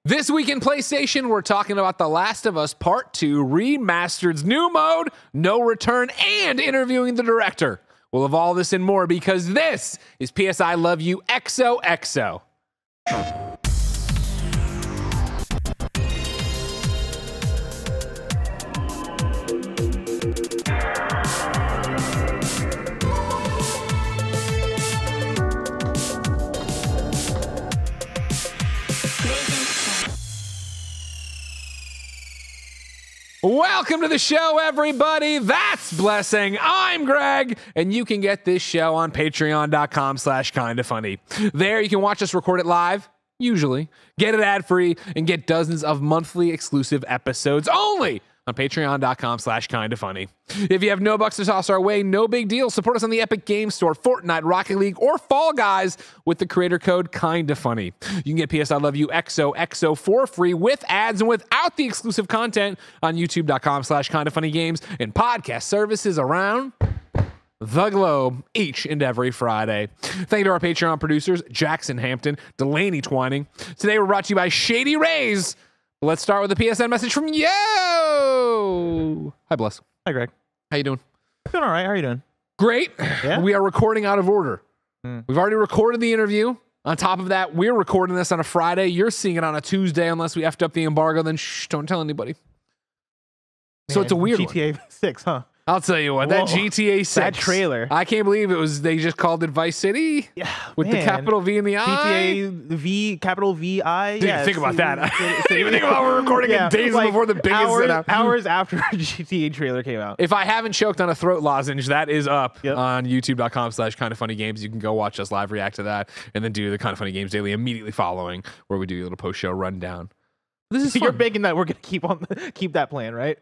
This week in PlayStation, we're talking about The Last of Us Part 2 Remastered's new mode, No Return, and interviewing the director. We'll have all this and more because this is PS I Love You XOXO. Welcome to the show, everybody. That's Blessing. I'm Greg, and you can get this show on patreon.com/KindaFunny. There you can watch us record it live, usually, get it ad-free, and get dozens of monthly exclusive episodes only on patreon.com/KindaFunny. If you have no bucks to toss our way, no big deal. Support us on the Epic Games Store, Fortnite, Rocket League, or Fall Guys with the creator code KindaFunny. You can get PS I Love You XOXO for free with ads and without the exclusive content on youtube.com/KindaFunnyGames and podcast services around the globe each and every Friday. Thank you to our Patreon producers, Jackson Hampton, Delaney Twining. Today we're brought to you by Shady Rays. Let's start with a PSN message from Yo. Hi, Bless. Hi, Greg. How you doing? Doing all right. How are you doing? Great. Yeah? We are recording out of order. We've already recorded the interview. On top of that, we're recording this on a Friday. You're seeing it on a Tuesday unless we effed up the embargo. Then shh, don't tell anybody. Man, So it's a weird GTA 6, huh? I'll tell you what, that Whoa. GTA 6. That trailer. I can't believe they just called it Vice City. Yeah, With the capital V and the I. GTA V, capital V-I. Didn't even think about that. I didn't even think about we're recording it days before the biggest hours after GTA trailer came out. If I haven't choked on a throat lozenge, that is up Yep. on youtube.com/KindaFunnyGames. You can go watch us live react to that and then do the Kinda Funny Games Daily immediately following, where we do a little post-show rundown. This is fun. You're begging that we're going to keep that plan, right?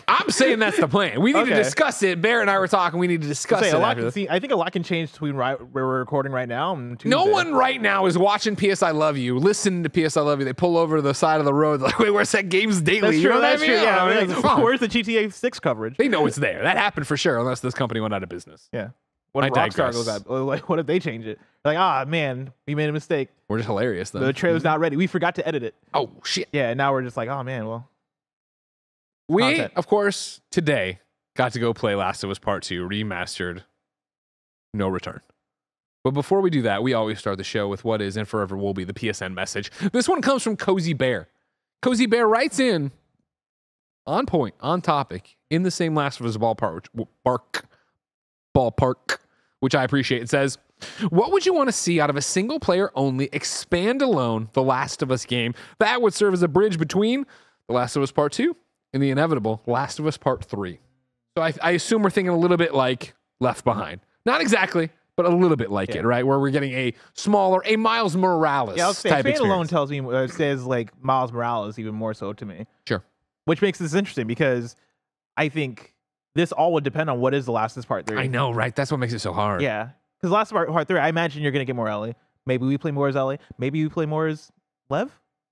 I'm saying that's the plan. We need to Okay. discuss it. Bear and I were talking. We need to discuss it. I think a lot can change between where we're recording right now and Tuesday. No one right now is watching PS I Love You, listening to PS I Love You. They pull over to the side of the road like, wait, where's that Games Daily? That's You true. know what I That's mean? true. Yeah. I mean, it's fun. Where's the GTA 6 coverage? They know it's there. That happened for sure, unless this company went out of business. Yeah. What if I Rockstar digress. goes out? Like, what if they change it? Like, man, we made a mistake. We're just hilarious, though. The trailer's not ready. We forgot to edit it. Oh, shit. Yeah, and now we're just like, oh man, well. We, Content. of course, today got to go play Last of Us Part 2 Remastered, No Return. But before we do that, we always start the show with what is and forever will be the PSN message. This one comes from Cozy Bear. Cozy Bear writes in, on point, on topic, in the same Last of Us ballpark, which I appreciate. It says, what would you want to see out of a single player only expand alone The Last of Us game that would serve as a bridge between The Last of Us Part 2 and the inevitable Last of Us Part 3? So I assume we're thinking a little bit like Left Behind. Not exactly, but a little bit like it, right? Where we're getting a smaller, a Miles Morales Yeah, I'll say type expand experience. alone tells me, says like Miles Morales even more so to me. Sure. Which makes this interesting because I think this all would depend on what is The Last of Us Part 3. I know, right? That's what makes it so hard. Yeah. Because Last of Us Part 3, I imagine you're going to get more Ellie. Maybe we play more as Ellie. Maybe we play more as Lev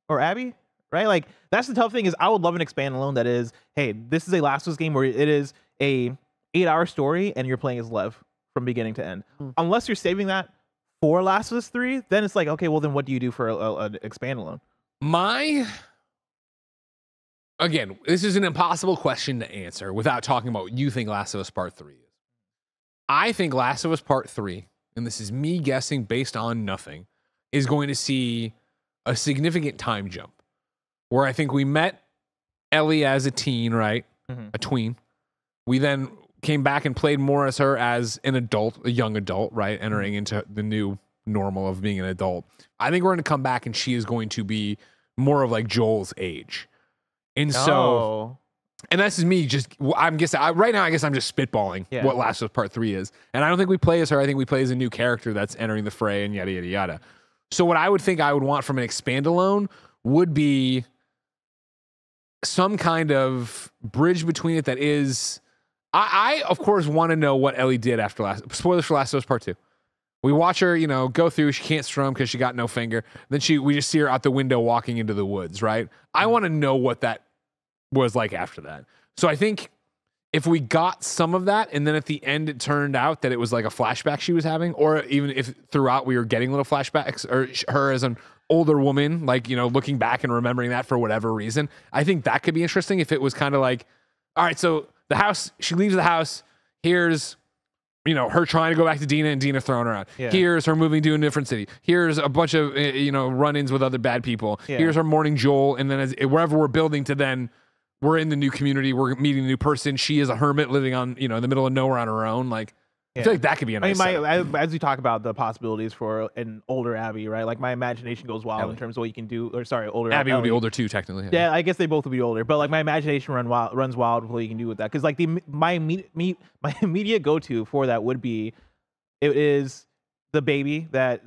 or Abby, right? Like, that's the tough thing is I would love an expand alone that is, hey, this is a Last of Us game where it is a 8-hour story and you're playing as Lev from beginning to end. Unless you're saving that for Last of Us 3, then it's like, okay, well, then what do you do for an expand alone? Again, this is an impossible question to answer without talking about what you think Last of Us Part 3 is. I think Last of Us Part 3, and this is me guessing based on nothing, is going to see a significant time jump where I think we met Ellie as a teen, right? A tween. We then came back and played more as her as an adult, a young adult, right? Entering into the new normal of being an adult. I think we're going to come back and she is going to be more of like Joel's age. And so, and that's just me. I'm guessing right now. I guess I'm just spitballing what Last of Us Part 3 is, and I don't think we play as her. I think we play as a new character that's entering the fray, and yada yada yada. So, what I would think I would want from an expand alone would be some kind of bridge between it. That is, I of course want to know what Ellie did after spoilers for Last of Us Part 2. We watch her, go through. She can't strum because she got no finger. Then we just see her out the window walking into the woods, right? I want to know what that was like after that. So I think if we got some of that, and then at the end it turned out that it was like a flashback she was having, or even if throughout we were getting little flashbacks, or her as an older woman, like, you know, looking back and remembering that for whatever reason, I think that could be interesting if it was kind of like, all right, so the house, she leaves the house, here's, you know, her trying to go back to Dina and Dina throwing her out. Yeah. Here's her moving to a different city. Here's a bunch of, you know, run-ins with other bad people. Yeah. Here's her mourning Joel. And then wherever we're building to then, we're in the new community. We're meeting a new person. She is a hermit living on, you know, in the middle of nowhere on her own. Like, I feel like that could be a nice as you talk about the possibilities for an older Abby, right? Like my imagination goes wild in terms of what you can do. Or sorry, older Abby would be older too, technically. Yeah, I guess they both would be older. But like my imagination runs wild with what you can do with that. Because like my immediate go-to for that would be, it is the baby that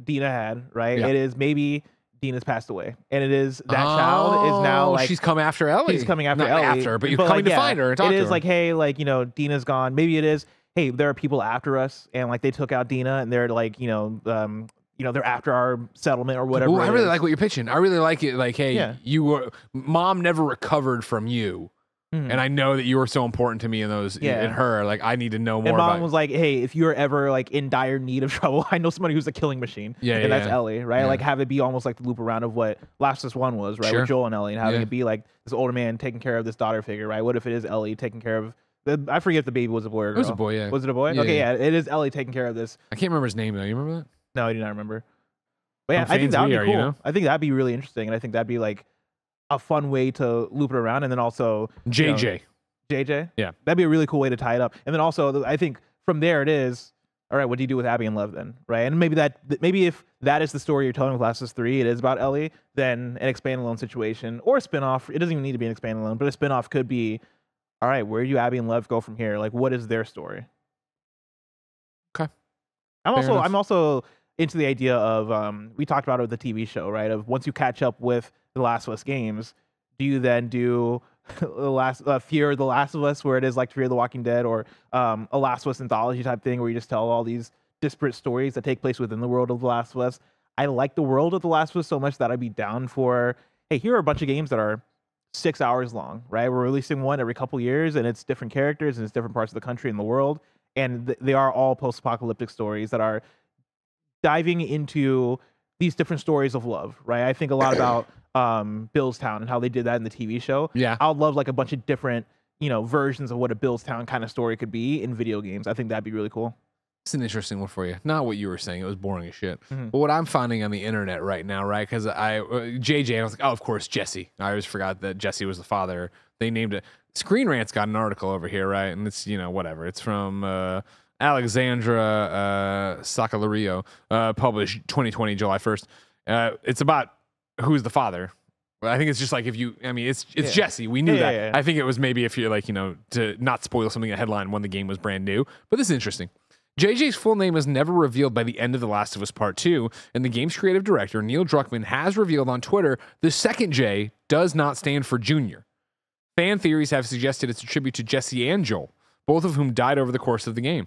Dina had, right? Yeah. It is maybe Dina's passed away, and it is that child is now like she's come after Ellie. She's coming after Not Ellie, after, but you're coming to find her and talk to her. It is like, hey, like, you know, Dina's gone. Maybe it is, hey, there are people after us, and like they took out Dina, and they're like, you know, they're after our settlement or whatever. Well, I really like what you're pitching. I really like it. Like, hey, you were, mom never recovered from you. And I know that you were so important to me in those, in her. Like, I need to know more. And mom was like, hey, if you're ever like in dire need of trouble, I know somebody who's a killing machine. And that's Ellie, right? Like, have it be almost like the loop around of what Last of Us 1 was, right? With Joel and Ellie, and having it be like this older man taking care of this daughter figure, right? What if it is Ellie taking care of I forget if the baby was a boy or girl. It was a boy, yeah. Was it a boy? Okay, yeah. It is Ellie taking care of this. I can't remember his name, though. You remember that? No, I do not remember. But yeah, I think that would be cool. You know? I think that'd be really interesting, and I think that'd be like a fun way to loop it around, and then also JJ. JJ? Yeah. That'd be a really cool way to tie it up. And then also, I think from there it is, all right, what do you do with Abby and Lev then? Right? And maybe if that is the story you're telling with Last of Us 3, it is about Ellie, then an expand-alone situation, or a spinoff. It doesn't even need to be an expand-alone, but a spinoff could be, all right, where do Abby and Lev go from here? Like, what is their story? Okay. I'm also into the idea of, we talked about it with the TV show, right? Of once you catch up with the Last of Us games, do you then do Fear of the Last of Us, where it is like Fear of the Walking Dead, or a Last of Us anthology type thing where you just tell all these disparate stories that take place within the world of the Last of Us? I like the world of the Last of Us so much that I'd be down for, hey, here are a bunch of games that are 6 hours long, right? We're releasing one every couple years, and it's different characters and it's different parts of the country and the world, and they are all post-apocalyptic stories that are diving into these different stories of love, right? I think a lot about Billstown and how they did that in the TV show. Yeah, I would love like a bunch of different, versions of what a Billstown kind of story could be in video games. I think that'd be really cool. It's an interesting one for you. Not what you were saying. It was boring as shit. But what I'm finding on the internet right now, right? Because JJ, I was like, oh, of course, Jesse. I always forgot that Jesse was the father. They named it. Screen Rant's got an article over here, right? And it's, whatever. It's from Alexandra Sacalario, published 2020, July 1st. It's about who's the father. I think it's just like it's Jesse. We knew that. Yeah. I think it was maybe if you're like, to not spoil something in a headline when the game was brand new. But this is interesting. JJ's full name was never revealed by the end of The Last of Us Part 2, and the game's creative director, Neil Druckmann, has revealed on Twitter the second J does not stand for Junior. Fan theories have suggested it's a tribute to Jesse and Joel, both of whom died over the course of the game.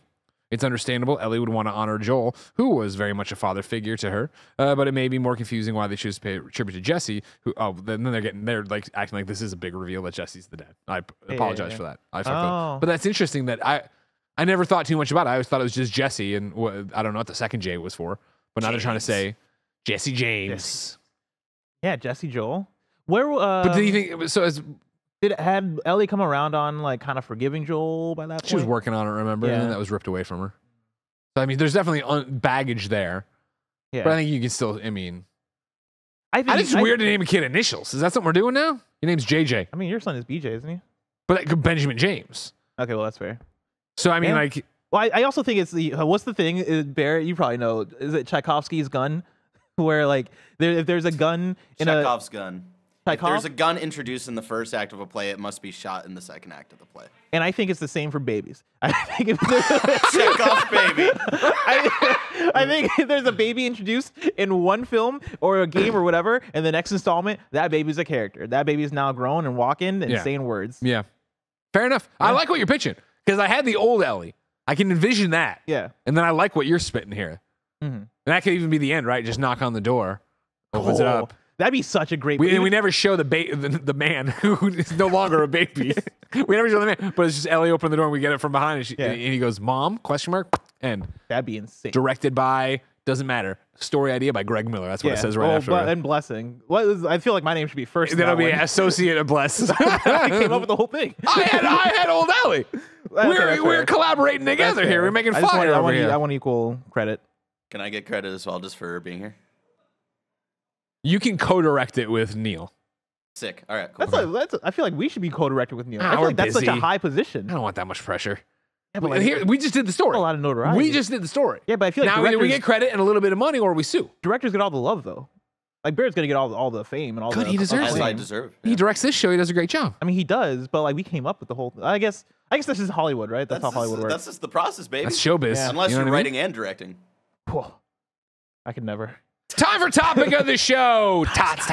It's understandable Ellie would want to honor Joel, who was very much a father figure to her, but it may be more confusing why they choose to pay tribute to Jesse, who, then they're like acting like this is a big reveal that Jesse's the dad. I apologize for that. I fucked up. But that's interesting that I never thought too much about it. I always thought it was just Jesse, and I don't know what the second J was for. But now they're trying to say Jesse James. Yeah, Jesse Joel. Where? But do you think so? Had Ellie come around on like kind of forgiving Joel by that point? She was working on it, remember? And then that was ripped away from her. So I mean, there's definitely baggage there. Yeah. But I think you can still. I think it's weird to name a kid initials. Is that something we're doing now? Your name's JJ. I mean, your son is BJ, isn't he? But Benjamin James. Okay, well that's fair. So I mean, well, I also think it's what's the thing, Barrett? You probably know. Is it Tchaikovsky's gun, where like if there's a gun in Chekhov's gun. If there's a gun introduced in the first act of a play, it must be shot in the second act of the play. And I think it's the same for babies. I think Chekhov's baby. I think if there's a baby introduced in one film or a game or whatever, and the next installment, that baby's a character. That baby is now grown and walking and saying words. Yeah, fair enough. Yeah. I like what you're pitching. Because I had the old Ellie. I can envision that. Yeah. And then I like what you're spitting here. And that could even be the end, right? Just knock on the door. Opens it up. That'd be such a great... We never show the man who is no longer a baby. We never show the name, but it's just Ellie opened the door and we get it from behind, and, Yeah. and he goes, "Mom?" ? And That'd be insane. directed by doesn't matter. Story idea by Greg Miller. That's what it says right after. And Blessing. I feel like my name should be first. That'll in be that one. Associate of Bless. I came up with the whole thing. I had old Ellie. We're collaborating together here. We're making fire over here. I want equal credit. Can I get credit as well just for being here? You can co-direct it with Neil. Sick. All right, cool. I feel like we should be co-directed with Neil. Ah, I feel we're like that's such busy. a high position. I don't want that much pressure. Yeah, but like, Here, we just did the story. a lot of notoriety. We just did the story. Yeah, but I feel like Now either we get credit and a little bit of money, or we sue. directors get all the love though. Like Barrett's gonna get all the fame and all Good, the he deserves As it. I acclaim. deserve. He directs this show. He does a great job. I mean, he does, but like we came up with the whole. I guess this is Hollywood, right? That's how Hollywood works. That's just the process, baby. That's showbiz. Yeah. Unless You know you're what I mean? writing and directing. Whew. I could never. Time for topic of the show. Tots.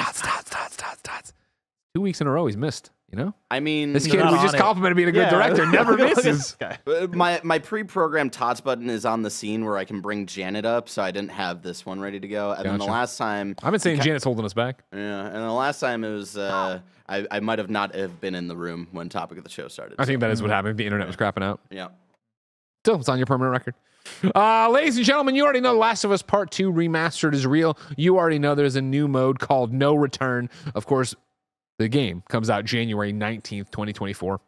2 weeks in a row he's missed. You know, I mean, this He's kid not we on just it. complimented being a good director. Never Look at misses. this guy. my pre-programmed tots button is on the scene where I can bring Janet up, so I didn't have this one ready to go. And then the Gotcha. last time, I've been saying Janet's holding us back. yeah, and the last time it was, I might have not have been in the room when topic of the show started. I think that is what happened. The internet was crapping out. Yeah. Still, it's on your permanent record. Ladies and gentlemen, you already know The Last of Us Part 2 Remastered is real. You already know there's a new mode called No Return. Of course, the game comes out January 19th, 2024.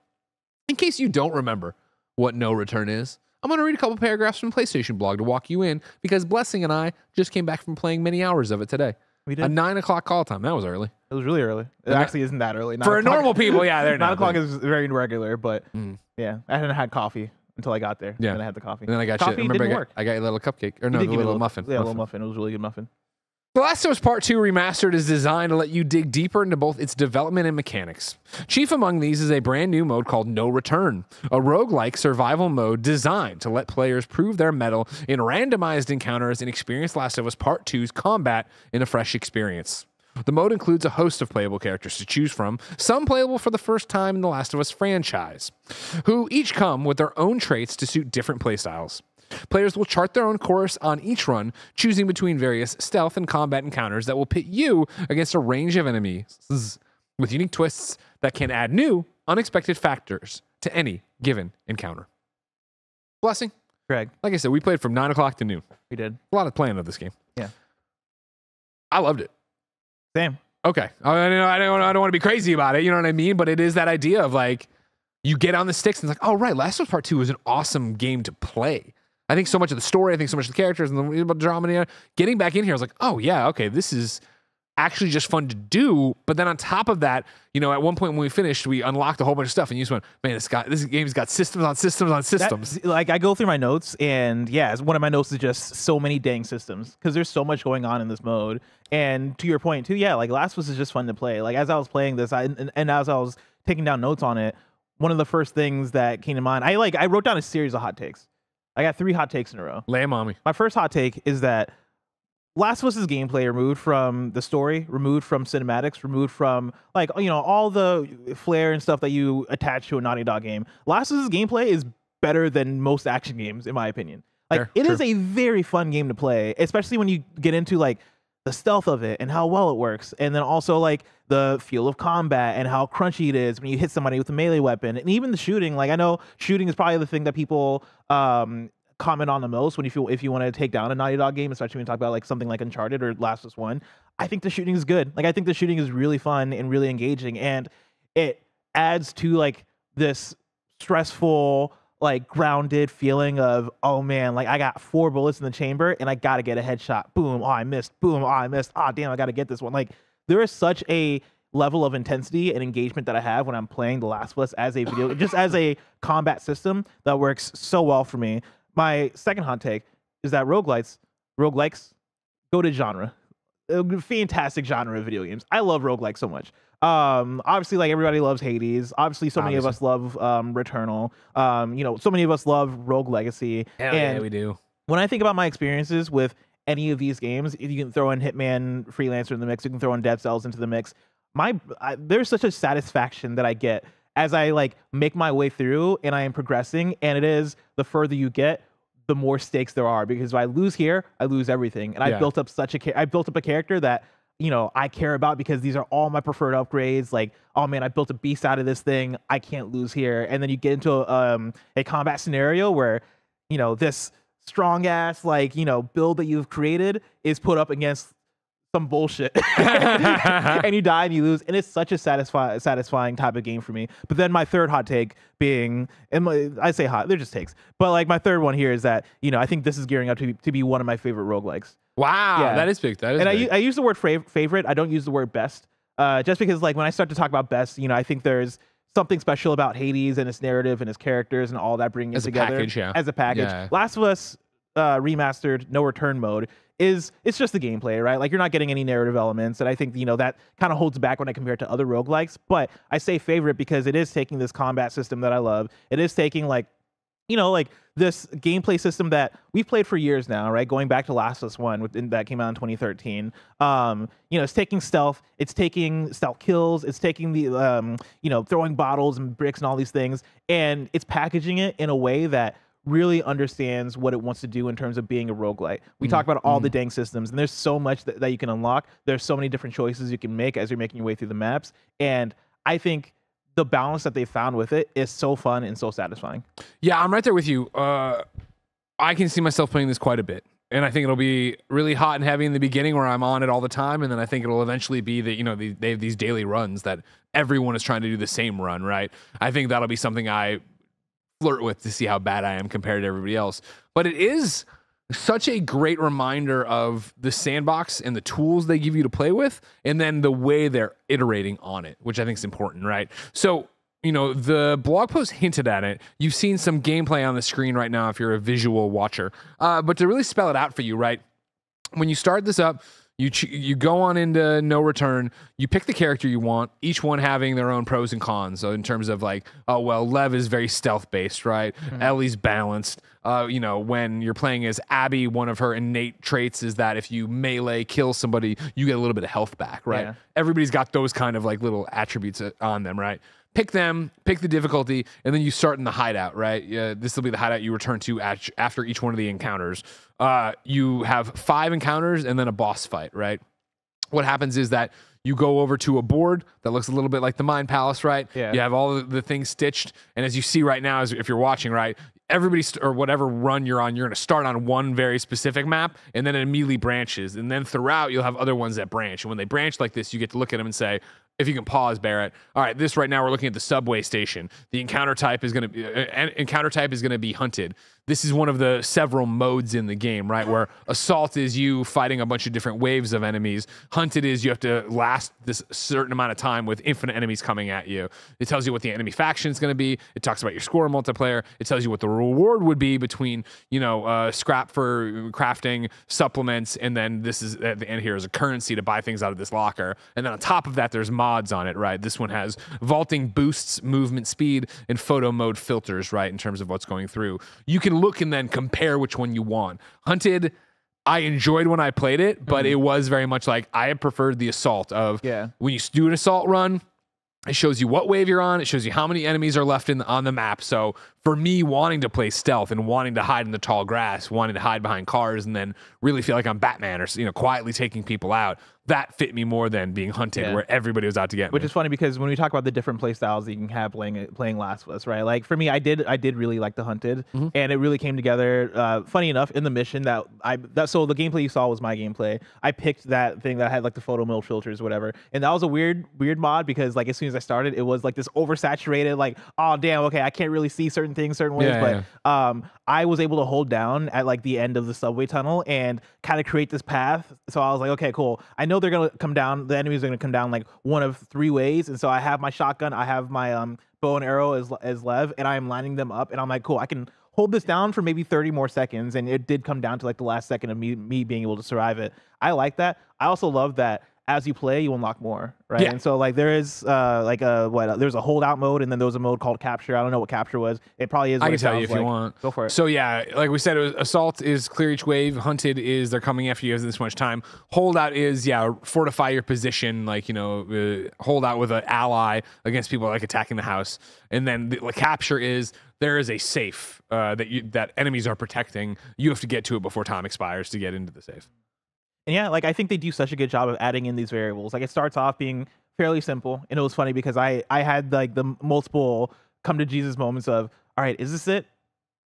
In case you don't remember what No Return is, I'm going to read a couple paragraphs from the PlayStation blog to walk you in, because Blessing and I just came back from playing many hours of it today. We A did. 9 o'clock call time. That was early. It was really early. It actually isn't that early. 9 For o'clock- normal people, yeah, they're 9 not. o'clock is very regular, but Mm. yeah, I hadn't had coffee until I got there. Yeah. Then I had the coffee. And then I got coffee you. Remember, didn't work. I got you a little cupcake. Or You no, did the give me little muffin. Yeah, a little muffin. It was a really good muffin. The Last of Us Part 2 Remastered is designed to let you dig deeper into both its development and mechanics. Chief among these is a brand new mode called No Return, a roguelike survival mode designed to let players prove their mettle in randomized encounters and experience Last of Us Part 2's combat in a fresh experience. The mode includes a host of playable characters to choose from, some playable for the first time in the Last of Us franchise, who each come with their own traits to suit different playstyles. Players will chart their own course on each run, choosing between various stealth and combat encounters that will pit you against a range of enemies with unique twists that can add new, unexpected factors to any given encounter. Blessing, Greg, like I said, we played from 9 o'clock to noon. we did. A lot of playing of this game. Yeah. I loved it. Same. Okay. I don't want to be crazy about it. You know what I mean? But it is that idea of like, you get on the sticks and it's like, oh, right, Last of Us Part 2 is an awesome game to play. I think so much of the story, I think so much of the characters and the drama. Getting back in here, I was like, oh, yeah, okay, this is actually just fun to do. But then on top of that, you know, at one point when we finished, we unlocked a whole bunch of stuff and you just went, man, this game's got systems on systems on systems. Like I go through my notes and yeah, one of my notes is just so many dang systems because there's so much going on in this mode. And to your point too, yeah, like Last of Us is just fun to play. Like as I was playing this, and as I was taking down notes on it, one of the first things that came to mind, I wrote down a series of hot takes. I got 3 hot takes in a row. Lay 'em on me. My first hot take is that Last of Us's gameplay, removed from the story, removed from cinematics, removed from like, you know, all the flair and stuff that you attach to a Naughty Dog game. Last of Us's gameplay is better than most action games, in my opinion. Like Fair, it true. is a very fun game to play, especially when you get into like the stealth of it and how well it works, and then also like the feel of combat and how crunchy it is when you hit somebody with a melee weapon, and even the shooting. Like I know shooting is probably the thing that people comment on the most when if you want to take down a Naughty Dog game, especially when you talk about like something like Uncharted or Last of Us 1. I think the shooting is good. Like I think the shooting is really fun and really engaging, and it adds to like this stressful, like grounded feeling of, oh man, like I got 4 bullets in the chamber and I gotta get a headshot. Boom, oh I missed. Boom, oh I missed. Oh damn, I gotta get this one. Like there is such a level of intensity and engagement that I have when I'm playing The Last of Us as a video, just as a combat system that works so well for me. My second hot take is that roguelikes, goated genre. A fantastic genre of video games. I love roguelikes so much. Obviously, like everybody loves Hades. Obviously, so many of us love Returnal. You know, so many of us love Rogue Legacy. Hell and yeah, we do. when I think about my experiences with any of these games, if you can throw in Hitman Freelancer in the mix, you can throw in Dead Cells into the mix. There's such a satisfaction that I get as I like make my way through and I am progressing. And it is the further you get, the more stakes there are, because if I lose here, I lose everything. And Yeah. I built up a character that I care about because these are all my preferred upgrades. Like, oh man, I built a beast out of this thing. I can't lose here. And then you get into a combat scenario where, this strong ass, build that you've created is put up against some bullshit and you die and you lose, and it's such a satisfying type of game for me. But then my third hot take being, I say hot, they're just takes, but like my third one here is that I think this is gearing up to be one of my favorite roguelikes. Wow, Yeah. that is big. That is big. I use the word favorite. I don't use the word best, just because like when I start to talk about best, I think there's something special about Hades and its narrative and its characters and all that, bringing it together as a package. Yeah. Last of Us Remastered, no return mode, it's just the gameplay, right? Like, you're not getting any narrative elements, and I think that kind of holds back when I compare it to other roguelikes. But I say favorite because it is taking this combat system that I love. It is taking like this gameplay system that we've played for years now, right? Going back to Last of Us 1 that came out in 2013. It's taking stealth, it's taking stealth kills, it's taking the throwing bottles and bricks and all these things, and it's packaging it in a way that really understands what it wants to do in terms of being a roguelite. We talk about all the dang systems, and there's so much that you can unlock. There's so many different choices you can make as you're making your way through the maps. And I think the balance that they found with it is so fun and so satisfying. Yeah, I'm right there with you. I can see myself playing this quite a bit. And I think it'll be really hot and heavy in the beginning where I'm on it all the time. And then I think it'll eventually be that, they have these daily runs that everyone is trying to do the same run, right? I think that'll be something I flirt with to see how bad I am compared to everybody else. But it is such a great reminder of the sandbox and the tools they give you to play with, and then the way they're iterating on it, which I think is important, right? So, the blog post hinted at it. You've seen some gameplay on the screen right now if you're a visual watcher. But to really spell it out for you, right? When you start this up, you go on into no return, you pick the character you want, each one having their own pros and cons. So in terms of like, Lev is very stealth based, right? Ellie's balanced. When you're playing as Abby, one of her innate traits is that if you melee kill somebody, you get a little bit of health back, right? Yeah. Everybody's got those kind of like little attributes on them, right? Pick them, pick the difficulty, and then you start in the hideout, right? This will be the hideout you return to after each one of the encounters. You have 5 encounters and then a boss fight, right? What happens is that you go over to a board that looks a little bit like the Mind Palace, right? Yeah. You have all the things stitched, and as you see right now, if you're watching, right, everybody or whatever run you're on, you're going to start on one very specific map, and then it immediately branches, and then throughout you'll have other ones that branch. And when they branch like this, you get to look at them and say, if you can pause, Barrett. All right, this right now we're looking at the subway station. The encounter type is going to be hunted. This is one of the several modes in the game, right? Where assault is you fighting a bunch of different waves of enemies. Hunted is you have to last this certain amount of time with infinite enemies coming at you. It tells you what the enemy faction is going to be. It talks about your score multiplayer. It tells you what the reward would be between, scrap for crafting, supplements, and then this is at the end here is a currency to buy things out of this locker. And then on top of that, there's mods on it, right? This one has vaulting boosts, movement speed, and photo mode filters, right? In terms of what's going through. You can look and then compare which one you want. Hunted, I enjoyed when I played it, but it was very much like I preferred the assault of when you do an assault run, it shows you what wave you're on. It shows you how many enemies are left on the map. So for me, wanting to play stealth and wanting to hide in the tall grass, wanting to hide behind cars, and then really feel like I'm Batman or quietly taking people out, that fit me more than being hunted, where everybody was out to get me. Which is funny because when we talk about the different play styles that you can have playing Last of Us, right? Like for me, I did really like the hunted, and it really came together. Funny enough, in the mission so the gameplay you saw was my gameplay. I picked that thing that had like the photo mode filters, whatever, and that was a weird mod because like as soon as I started, it was like this oversaturated, like, oh damn, okay, I can't really see certain things certain ways, I was able to hold down at like the end of the subway tunnel and kind of create this path. So I was like, okay, cool. I know they're gonna come down. The enemies are gonna come down like one of 3 ways, and so I have my shotgun, I have my bow and arrow as Lev, and I am lining them up, and I'm like, cool, I can hold this down for maybe 30 more seconds, and it did come down to like the last second of me being able to survive it. I like that. I also love that as you play, you unlock more, right? Yeah. And so like there is there's a holdout mode, and then there was a mode called capture. I don't know what capture was. It probably is. I can tell you if you want. Go for it. So yeah, like we said, assault is clear each wave. Hunted is they're coming after you as this much time. Holdout is fortify your position, like hold out with an ally against people like attacking the house. And then the capture is there is a safe that enemies are protecting. You have to get to it before time expires to get into the safe. And yeah, like I think they do such a good job of adding in these variables. Like it starts off being fairly simple, and it was funny because I had like the multiple come to Jesus moments of, all right, is this it?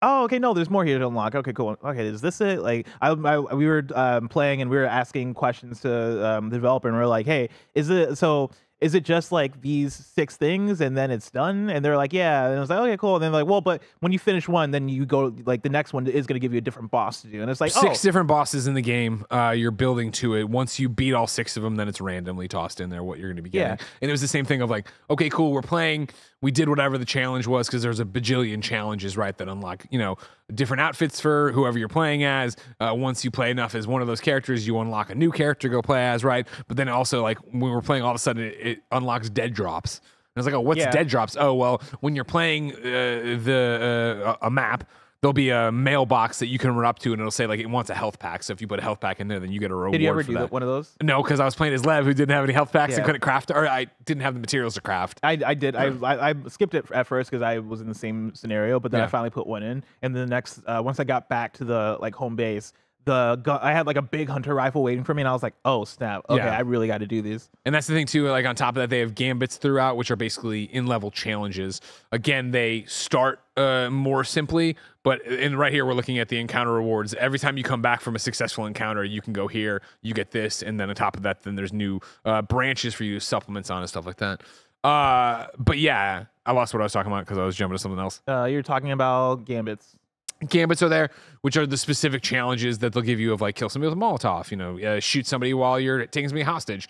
Oh, okay, no, there's more here to unlock. Okay, cool. Okay, is this it? Like we were playing and we were asking questions to the developer, and we are like, hey, is it just like these 6 things and then it's done? And they're like, yeah. And I was like, okay, cool. And then like, well, but when you finish one, then you go like the next one is going to give you a different boss to do. And it's like 6 different bosses in the game. You're building to it. Once you beat all 6 of them, then it's randomly tossed in there what you're going to be getting. Yeah. And it was the same thing of like, okay, cool, we're playing. We did whatever the challenge was because there's a bajillion challenges, right, that unlock, different outfits for whoever you're playing as. Once you play enough as one of those characters, you unlock a new character to go play as, right? But then also, like, when we're playing, all of a sudden, it unlocks dead drops. And I was like, oh, what's dead drops? Oh, well, when you're playing a map, there'll be a mailbox that you can run up to, and it'll say, like, it wants a health pack. So if you put a health pack in there, then you get a reward. Did you ever for do that. one of those? No, because I was playing as Lev, who didn't have any health packs and couldn't craft, or I didn't have the materials to craft. I did. I skipped it at first because I was in the same scenario, but then I finally put one in. And then the next, once I got back to the like home base, I had like a big hunter rifle waiting for me, and I was like, oh snap, okay, I really got to do these. And that's the thing too, like on top of that, they have gambits throughout, which are basically in-level challenges. Again, they start more simply, but right here we're looking at the encounter rewards. Every time you come back from a successful encounter, you can go here, you get this, and then on top of that, then there's new branches for you, supplements on and stuff like that. But yeah, I lost what I was talking about because I was jumping to something else. You're talking about gambits. Gambits are there, which are the specific challenges that they'll give you of like kill somebody with a Molotov, shoot somebody while you're taking somebody hostage.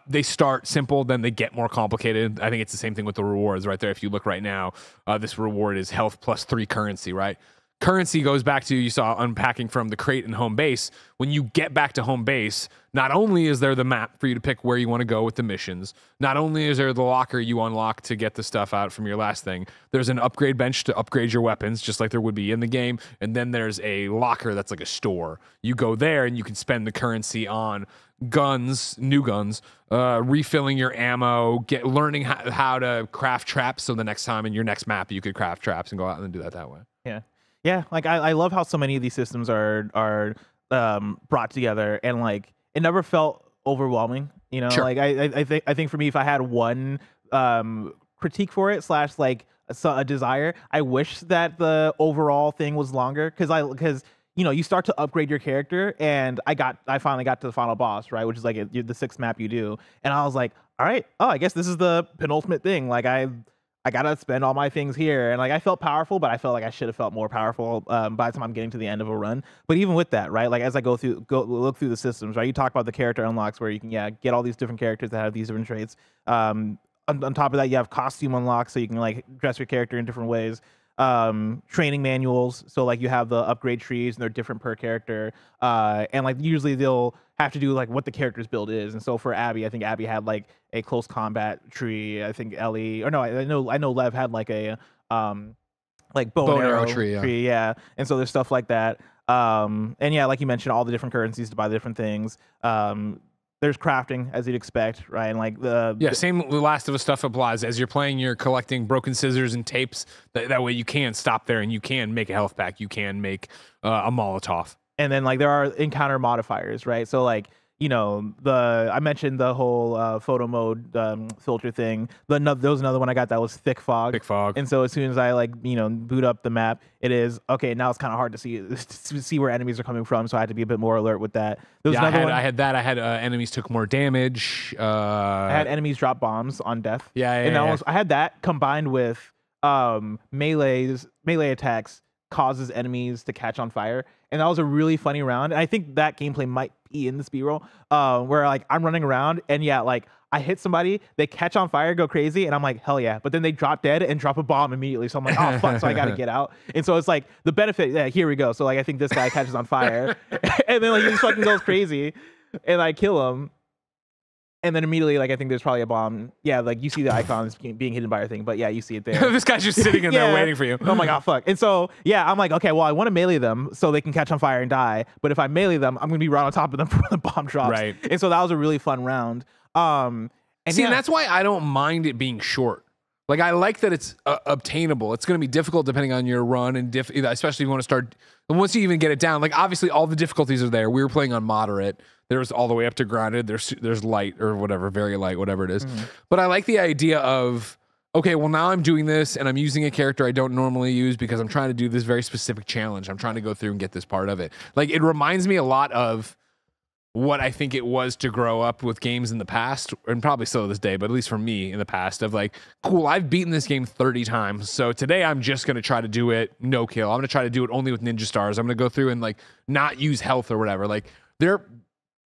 They start simple, then they get more complicated. I think it's the same thing with the rewards right there. If you look right now, this reward is health plus 3 currency, right? Currency goes back to, you saw unpacking from the crate and home base. When you get back to home base, not only is there the map for you to pick where you want to go with the missions, not only is there the locker you unlock to get the stuff out from your last thing, there's an upgrade bench to upgrade your weapons, just like there would be in the game, and then there's a locker that's like a store. You go there and you can spend the currency on guns, new guns, refilling your ammo, learning how to craft traps, so the next time in your next map you could craft traps and go out and do that way. Yeah, like I love how so many of these systems are brought together, and like it never felt overwhelming. Sure. Like I think for me, if I had one critique for it / like a desire, I wish that the overall thing was longer because you start to upgrade your character, and I finally got to the final boss, right, which is like the 6th map you do, and I was like, all right, I guess this is the penultimate thing. Like I gotta spend all my things here, and like I felt powerful, but I felt like I should have felt more powerful by the time I'm getting to the end of a run. But even with that, right, like as I look through the systems, right, you talk about the character unlocks where you can get all these different characters that have these different traits. On top of that, you have costume unlocks, so you can like dress your character in different ways. Training manuals, so like you have the upgrade trees and they're different per character, and like usually they'll have to do like what the character's build is. And so for Abby, I think Abby had like a close combat tree. I think Ellie, or no, I know Lev had like a like bow and arrow tree, yeah. And so there's stuff like that. And yeah, like you mentioned, all the different currencies to buy the different things. There's crafting, as you'd expect, right? And like same Last of Us stuff applies. As you're playing, you're collecting broken scissors and tapes. That way you can stop there and you can make a health pack. You can make a Molotov. And then like there are encounter modifiers, right? So like I mentioned the whole photo mode filter thing. There was another one I got that was thick fog. Thick fog. And so as soon as I boot up the map, it is okay. Now it's kind of hard to see where enemies are coming from, so I had to be a bit more alert with that. I had enemies took more damage. I had enemies drop bombs on death. I had that combined with melee attacks causes enemies to catch on fire, and that was a really funny round. And I think that gameplay might be in this B-roll, where like I'm running around and like I hit somebody, they catch on fire, go crazy, and I'm like, hell yeah, but then they drop dead and drop a bomb immediately, so I'm like, oh fuck, so I gotta get out. And so it's like the benefit, yeah, here we go. So like I think this guy catches on fire and then like he just fucking goes crazy and I kill him. And then immediately, like, I think there's probably a bomb. Yeah, like, you see the icons being hidden by your thing, but yeah, you see it there. This guy's just sitting in there waiting for you. Oh my god, fuck. And so, yeah, I'm like, okay, well, I want to melee them so they can catch on fire and die. But if I melee them, I'm going to be right on top of them before the bomb drops. Right. And so that was a really fun round. And that's why I don't mind it being short. Like, I like that it's obtainable. It's going to be difficult depending on your run, and especially if you want to start. Once you even get it down, like, obviously all the difficulties are there. We were playing on moderate. There's all the way up to grounded. There's light or whatever, very light, whatever it is. But I like the idea of, okay, well, now I'm doing this and I'm using a character I don't normally use because I'm trying to do this very specific challenge. I'm trying to go through and get this part of it. Like, it reminds me a lot of what I think it was to grow up with games in the past, and probably still to this day, but at least for me in the past, of like, cool, I've beaten this game 30 times. So today I'm just going to try to do it no kill. I'm going to try to do it only with ninja stars. I'm going to go through and like not use health or whatever. Like, they're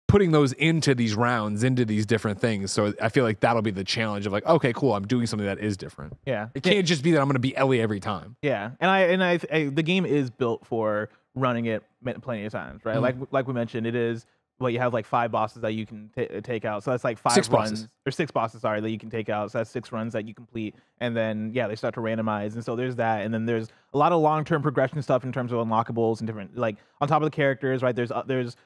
putting those into these rounds, into these different things. So I feel like that'll be the challenge of like, okay, cool, I'm doing something that is different. Yeah. It can't just be that I'm going to be Ellie every time. Yeah. And the game is built for running it plenty of times, right? Like we mentioned, it is, well, you have like 5 bosses that you can take out. So that's like 5 runs or 6 bosses, sorry, that you can take out. So that's 6 runs that you complete. And then, yeah, they start to randomize. And so there's that. And then there's a lot of long-term progression stuff in terms of unlockables and different, like on top of the characters, right? There's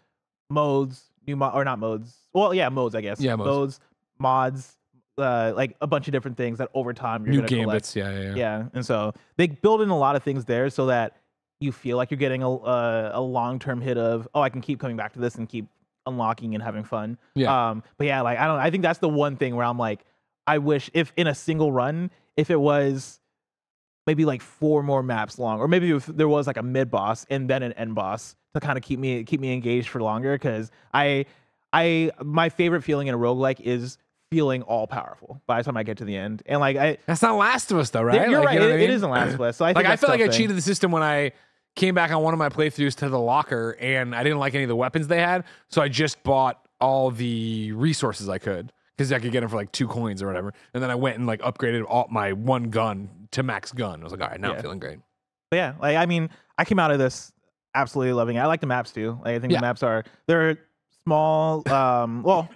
modes, or not modes. Well, yeah, modes, I guess. Yeah, mods, like a bunch of different things that over time you're New going to gambits, collect. Yeah. And so they build in a lot of things there so that you feel like you're getting a long-term hit of, oh, I can keep coming back to this and keep unlocking and having fun. Yeah. But yeah, like I think that's the one thing where I'm like, I wish if in a single run, if it was maybe like 4 more maps long, or maybe if there was like a mid boss and then an end boss to kind of keep me engaged for longer, because my favorite feeling in a roguelike is feeling all powerful by the time I get to the end. And like that's not Last of Us though, right? You're like, right. You know what I mean? It isn't Last of Us. So I think I felt like I cheated the system when I came back on one of my playthroughs to the locker and I didn't like any of the weapons they had, so I just bought all the resources I could because I could get them for like 2 coins or whatever, and then I went and like upgraded all my 1 gun to max gun. I was like, all right, now I'm feeling great. But yeah, like I mean, I came out of this absolutely loving it. I like the maps too. Like, I think the maps they're small. Well,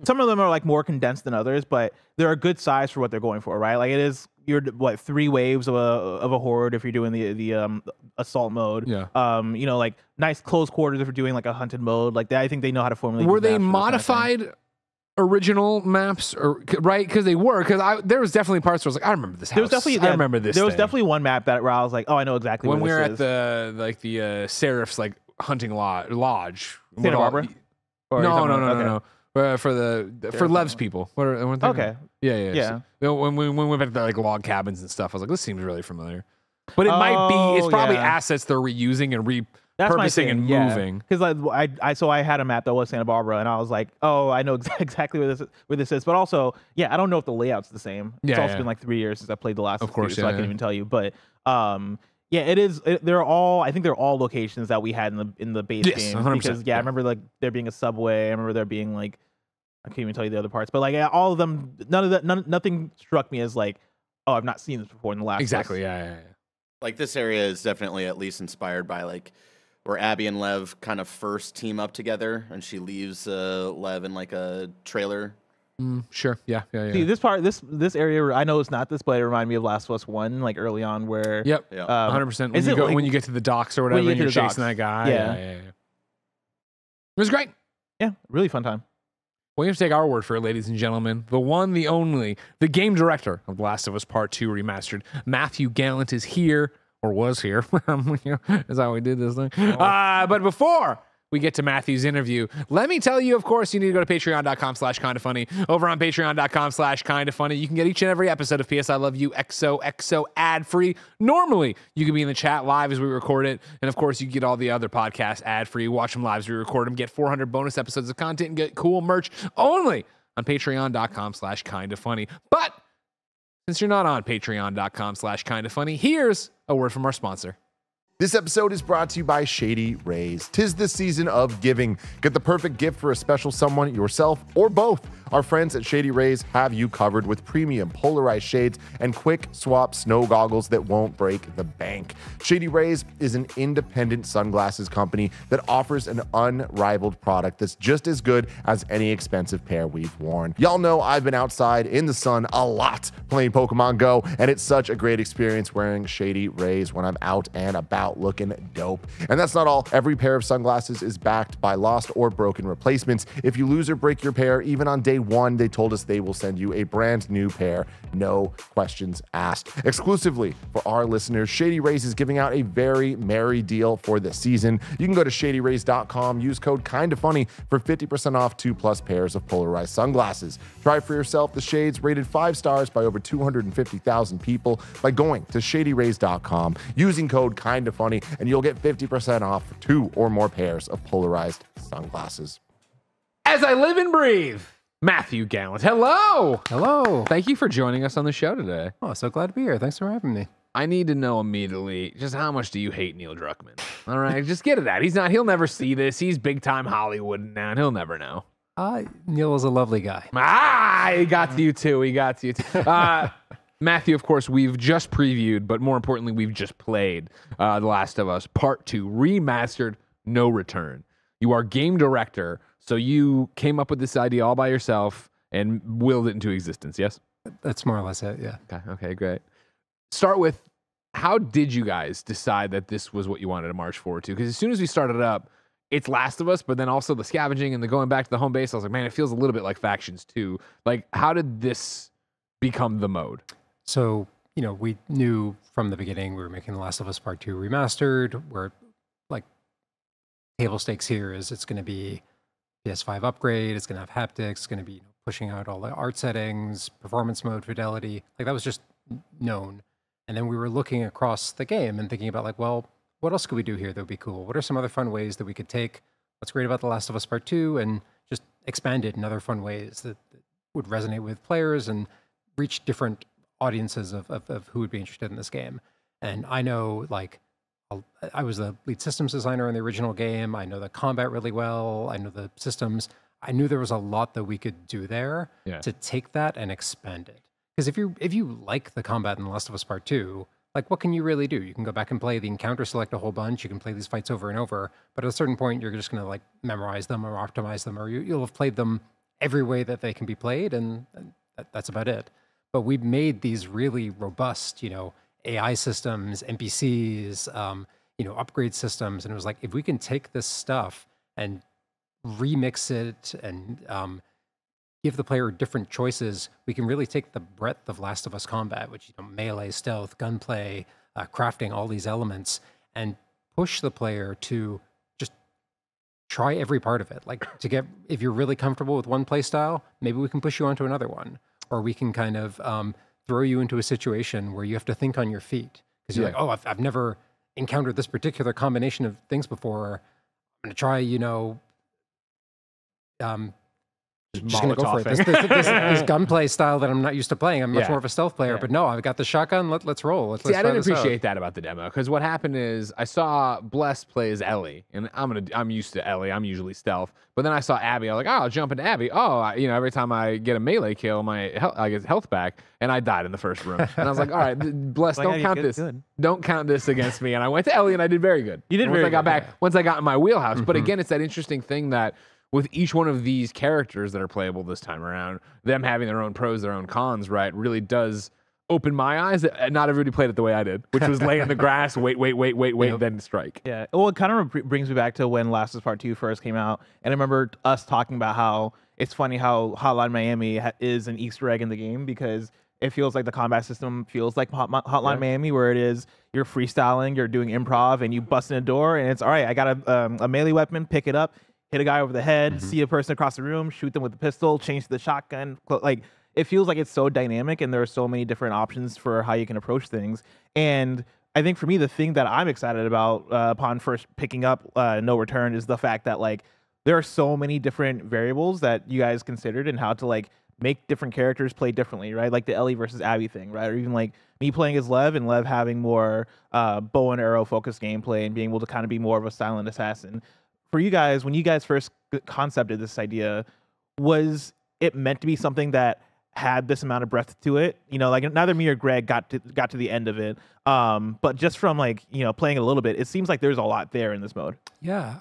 some of them are like more condensed than others, but they're a good size for what they're going for, right? Like it is, you're 3 waves of a horde if you're doing the assault mode. Yeah. You know, like nice close quarters if you're doing like a hunted mode. Like that, I think they know how to formulate. Were these they maps for this kind of thing. modified original maps, or right? Because they were. Because there was definitely parts where I was like, I remember this house. There was definitely, I remember this. There was thing. definitely one map where I was like, oh, I know exactly when we where were this at the Seraph's like hunting lodge. Santa Barbara. No. For Lev's people. Okay. Yeah. So, when we went back to the, like log cabins and stuff, I was like, this seems really familiar. But it might be. It's probably assets they're reusing and repurposing and moving. Because like I had a map that was Santa Barbara, and I was like, oh, I know exactly where this is. But also, yeah, I don't know if the layout's the same. It's also been like 3 years since I played the last. Of course, so I can't even tell you. But yeah, it is. They're all. I think they're all locations that we had in the base game. 100%, because I remember like there being a subway. I remember there being like, I can't even tell you the other parts. But like all of them, nothing struck me as like, oh, I've not seen this before in the last. Exactly. Yeah. Like this area is definitely at least inspired by like where Abby and Lev kind of first team up together, and she leaves Lev in like a trailer. Sure. Yeah. See, this part, this area, I know it's not this, but it reminded me of Last of Us 1, like early on, where 100%. When you get to the docks or whatever, and you're chasing that guy. Yeah. It was great. Yeah, really fun time. Well, you have to take our word for it, ladies and gentlemen. The one, the only, the game director of The Last of Us Part 2 Remastered, Matthew Gallant, is here, or was here. That's how we did this thing. But before we get to Matthew's interview, let me tell you, of course, you need to go to patreon.com/kindafunny. Over on patreon.com/kindafunny, you can get each and every episode of PS I Love You XOXO ad-free. Normally, you can be in the chat live as we record it. And of course, you get all the other podcasts ad-free. Watch them live as we record them. Get 400 bonus episodes of content and get cool merch only on patreon.com/kindafunny. But since you're not on patreon.com/kindafunny, here's a word from our sponsor. This episode is brought to you by Shady Rays. 'Tis the season of giving. Get the perfect gift for a special someone, yourself, or both. Our friends at Shady Rays have you covered with premium polarized shades and quick swap snow goggles that won't break the bank. Shady Rays is an independent sunglasses company that offers an unrivaled product that's just as good as any expensive pair we've worn. Y'all know I've been outside in the sun a lot playing Pokemon Go, and it's such a great experience wearing Shady Rays when I'm out and about looking dope. And that's not all. Every pair of sunglasses is backed by lost or broken replacements. If you lose or break your pair, even on day day one, they told us they will send you a brand new pair, no questions asked. Exclusively for our listeners, Shady Rays is giving out a very merry deal for this season. You can go to shadyrays.com, use code KindaFunny for 50% off 2+ pairs of polarized sunglasses. Try for yourself the shades rated 5 stars by over 250,000 people by going to shadyrays.com, using code KindaFunny, and you'll get 50% off for 2 or more pairs of polarized sunglasses. As I live and breathe, Matthew Gallant. Hello. Hello. Thank you for joining us on the show today. Oh, so glad to be here. Thanks for having me. I need to know immediately just how much do you hate Neil Druckmann? All right, just get it out. He'll never see this. He's big time Hollywood now, and he'll never know. Neil is a lovely guy. He got to you too. Matthew, of course, we've just previewed, but more importantly, we've just played The Last of Us Part 2 Remastered, No Return. You are game director, so you came up with this idea all by yourself and willed it into existence, yes? That's more or less it, yeah. Okay, great. Start with, how did you guys decide that this was what you wanted to march forward to? Because as soon as we started up, it's Last of Us, but then also the scavenging and the going back to the home base, I was like, man, it feels a little bit like Factions 2. Like, how did this become the mode? So, we knew from the beginning we were making The Last of Us Part 2 Remastered, where, like, table stakes here is it's going to be PS5 upgrade, it's going to have haptics, it's going to be pushing out all the art settings, performance mode, fidelity. Like, that was just known. And then we were looking across the game and thinking about, like, well, what else could we do here that would be cool? What are some other fun ways that we could take what's great about The Last of Us Part 2 and just expand it in other fun ways that would resonate with players and reach different audiences of who would be interested in this game? And I know, like, I was the lead systems designer in the original game. I know the combat really well. I know the systems. I knew there was a lot that we could do there to take that and expand it. Because if you like the combat in The Last of Us Part 2, like, what can you really do? You can go back and play the encounter select a whole bunch. You can play these fights over and over. But at a certain point, you're just going to, like, memorize them or optimize them, or you'll have played them every way that they can be played, and that's about it. But we made these really robust, AI systems, NPCs, upgrade systems. And it was like, if we can take this stuff and remix it and give the player different choices, we can really take the breadth of Last of Us combat, which, melee, stealth, gunplay, crafting, all these elements, and push the player to just try every part of it. Like, if you're really comfortable with one play style, maybe we can push you onto another one. Or we can kind of throw you into a situation where you have to think on your feet. Because you're like, oh, I've never encountered this particular combination of things before. I'm going to try, just going to go for it. This gunplay style that I'm not used to playing. I'm much more of a stealth player, but no, I've got the shotgun. Let's roll. Let's I didn't appreciate that about the demo, because what happened is I saw Bless play as Ellie, and I'm used to Ellie. I'm usually stealth, but then I saw Abby. I was like, oh, I'll jump into Abby. Oh, every time I get a melee kill, I get health back, and I died in the first room. And I was like, all right, Bless, don't count this. Don't count this against me. And I went to Ellie, and I did very good. You did very good. Once I got in my wheelhouse. But again, it's that interesting thing that with each one of these characters that are playable this time around, them having their own pros, their own cons, right, really does open my eyes. Not everybody played it the way I did, which was lay in the grass, wait, then strike. Yeah. Well, it kind of brings me back to when Last of Us Part 2 first came out. And I remember us talking about how it's funny how Hotline Miami is an Easter egg in the game, because it feels like the combat system feels like Hotline Miami, where it is you're freestyling, you're doing improv, and you bust in a door, and it's, all right, I got a melee weapon, pick it up, hit a guy over the head, see a person across the room, shoot them with the pistol, change to the shotgun. Like, it feels like it's so dynamic, and there are so many different options for how you can approach things. And I think for me, the thing that I'm excited about upon first picking up No Return is the fact that, like, there are so many different variables that you guys considered and how to, like, make different characters play differently, right? Like the Ellie versus Abby thing, right? Or even like me playing as Lev and Lev having more bow and arrow focused gameplay and being able to kind of be more of a silent assassin. For you guys, when you guys first concepted this idea, was it meant to be something that had this amount of breadth to it? Like, neither me or Greg got to the end of it, but just from, like, playing a little bit, it seems like there's a lot there in this mode. Yeah,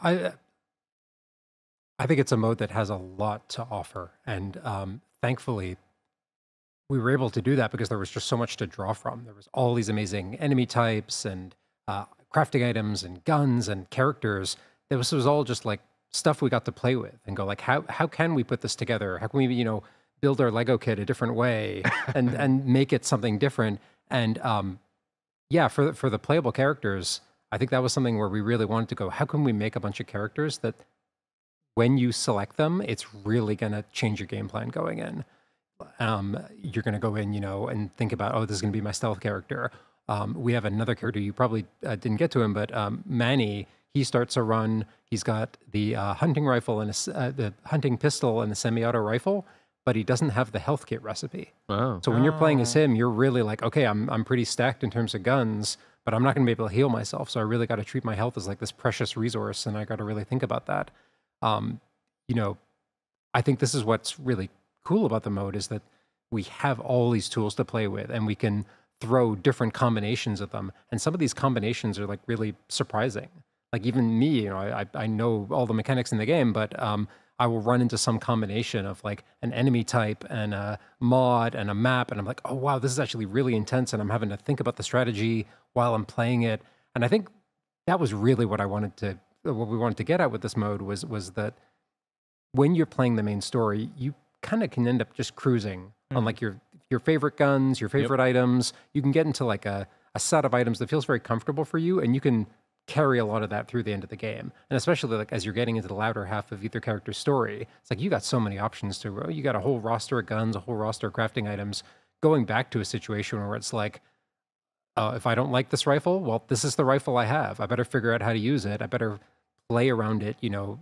I think it's a mode that has a lot to offer, and thankfully we were able to do that because there was just so much to draw from. There was all these amazing enemy types and crafting items and guns and characters. This was all just, like, stuff we got to play with and go like, how can we put this together? How can we, build our Lego kit a different way and make it something different? And yeah, for the playable characters, I think that was something where we really wanted to go, how can we make a bunch of characters that when you select them, it's really going to change your game plan going in. You're going to go in, and think about, oh, this is going to be my stealth character. We have another character, you probably didn't get to him, but Manny, he starts a run. He's got the hunting rifle and the hunting pistol and the semi-auto rifle, but he doesn't have the health kit recipe. Wow. So when you're playing as him, you're really like, okay, I'm pretty stacked in terms of guns, but I'm not going to be able to heal myself. So I really got to treat my health as like this precious resource, and I got to really think about that. I think this is what's really cool about the mode is that we have all these tools to play with, and we can throw different combinations of them. And some of these combinations are like really surprising. Like even me, I know all the mechanics in the game, but I will run into some combination of like an enemy type and a mod and a map, and I'm like, oh wow, this is actually really intense, and I'm having to think about the strategy while I'm playing it. And I think that was really what we wanted to get at with this mode was that when you're playing the main story, you kind of can end up just cruising on like your favorite guns, your favorite items. You can get into like a set of items that feels very comfortable for you, and you can carry a lot of that through the end of the game. And especially like as you're getting into the latter half of either character's story, it's like you got so many options you got a whole roster of guns, a whole roster of crafting items, going back to a situation where it's like, if I don't like this rifle, well, this is the rifle I have. I better figure out how to use it. I better play around it,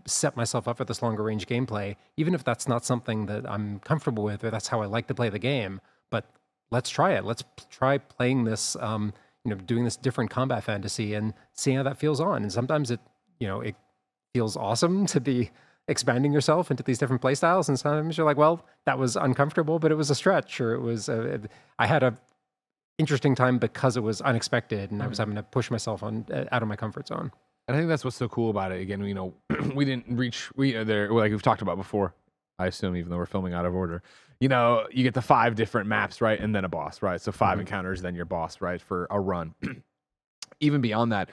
set myself up for this longer range gameplay, even if that's not something that I'm comfortable with, or that's how I like to play the game. But let's try it. Let's try playing this, doing this different combat fantasy and seeing how that feels on. And sometimes it feels awesome to be expanding yourself into these different play styles. And sometimes you're like, well, that was uncomfortable, but it was a stretch, or it was, I had a interesting time because it was unexpected, and I was having to push myself out of my comfort zone. And I think that's what's so cool about it. Again, we didn't reach there like we've talked about before. I assume, even though we're filming out of order, you get the 5 different maps, right, and then a boss, right? So 5 encounters, then your boss, right, for a run. Even beyond that,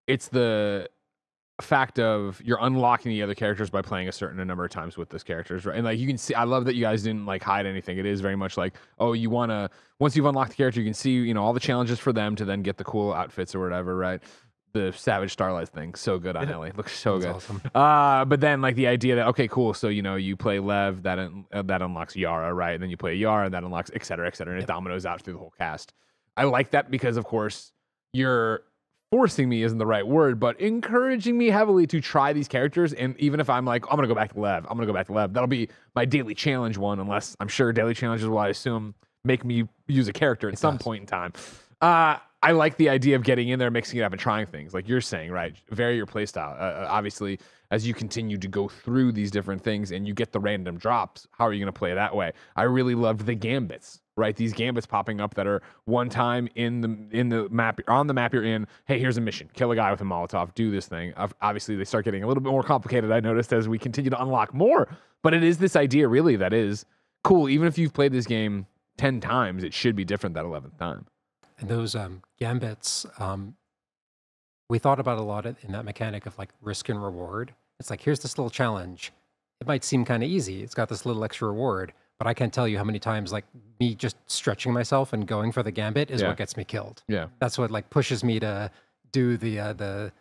it's the fact of you're unlocking the other characters by playing a certain number of times with those characters, right? And like you can see, I love that you guys didn't like hide anything. It is very much like, oh, you want to, once you've unlocked the character, you can see, all the challenges for them to then get the cool outfits or whatever, right? The Savage Starlight thing, so good on Ellie. Looks so good. Awesome. But then like the idea that, okay, cool. So, you play Lev, that unlocks Yara, right? And then you play Yara, that unlocks et cetera, and it dominoes out through the whole cast. I like that because, of course, you're forcing me isn't the right word, but encouraging me heavily to try these characters. And even if I'm like, I'm going to go back to Lev, that'll be my daily challenge one, unless I'm sure daily challenges will, I assume, make me use a character at some point in time. I like the idea of getting in there, mixing it up, and trying things like you're saying, right? Vary your playstyle. Obviously, as you continue to go through these different things and you get the random drops, how are you going to play that way? I really loved the gambits, right? These gambits popping up that are one time in the map, on the map you're in. Hey, here's a mission: kill a guy with a Molotov. Do this thing. Obviously, they start getting a little bit more complicated. I noticed as we continue to unlock more, but it is this idea really that is cool. Even if you've played this game 10 times, it should be different that 11th time. And those gambits, we thought about a lot in that mechanic of like risk and reward. It's like, here's this little challenge. It might seem kind of easy. It's got this little extra reward, but I can't tell you how many times like me just stretching myself and going for the gambit is what gets me killed. Yeah, that's what like pushes me to do the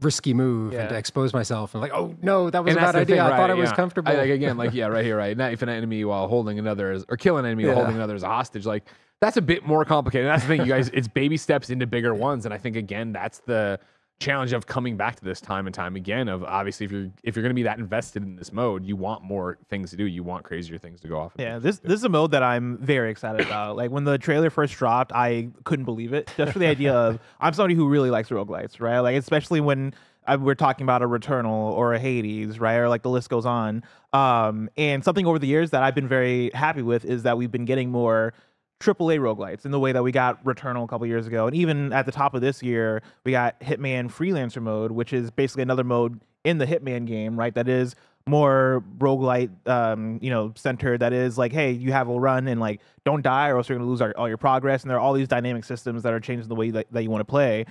risky move and to expose myself and like, oh no, that was a bad idea. I thought I was comfortable. Right here, right. Not if an enemy while holding another or kill an enemy while holding another as a hostage, like. That's a bit more complicated. That's the thing, you guys. It's baby steps into bigger ones, and I think again that's the challenge of coming back to this time and time again. Of obviously, if you're going to be that invested in this mode, you want more things to do. You want crazier things to go off. Yeah, this is a mode that I'm very excited about. Like when the trailer first dropped, I couldn't believe it. Just for the idea of I'm somebody who really likes roguelites, right? Like especially when we're talking about a Returnal or a Hades, right? Or like the list goes on. And something over the years that I've been very happy with is that we've been getting more AAA roguelites in the way that we got Returnal a couple years ago. And even at the top of this year, we got Hitman Freelancer mode, which is basically another mode in the Hitman game, right? That is more roguelite, centered. That is like, hey, you have a run and like don't die, or else you're gonna lose all your progress. And there are all these dynamic systems that are changing the way that you want to play.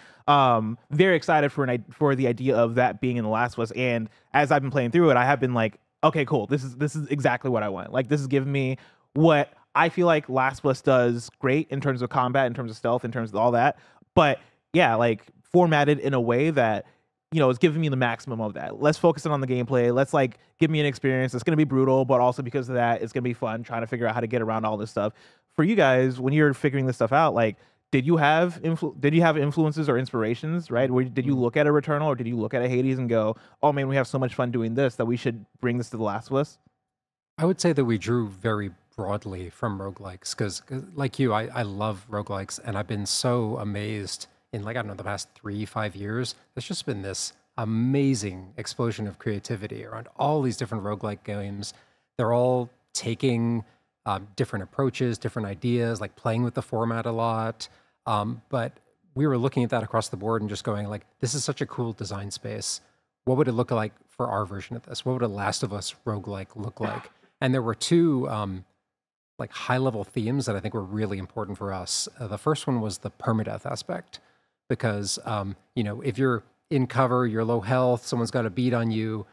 Very excited for the idea of that being in The Last of Us. And as I've been playing through it, I have been like, okay, cool. This is exactly what I want. Like, this is giving me what I feel like Last of Us does great in terms of combat, in terms of stealth, in terms of all that. But yeah, like formatted in a way that, it's giving me the maximum of that. Let's focus on the gameplay. Let's like give me an experience. It's going to be brutal, but also because of that, it's going to be fun trying to figure out how to get around all this stuff. For you guys, when you're figuring this stuff out, like, did you have influences or inspirations, right? Did you look at a Returnal or did you look at a Hades and go, oh man, we have so much fun doing this that we should bring this to The Last of Us? I would say that we drew very broadly from roguelikes because like you, I love roguelikes, and I've been so amazed in, like, I don't know, the past 3-5 years. There's just been this amazing explosion of creativity around all these different roguelike games. They're all taking different approaches, different ideas, like playing with the format a lot. But we were looking at that across the board and just going like, this is such a cool design space. What would it look like for our version of this? What would a Last of Us roguelike look like? And there were two like high-level themes that I think were really important for us. The first one was the permadeath aspect, because if you're in cover, you're low health, someone's got a beat on you,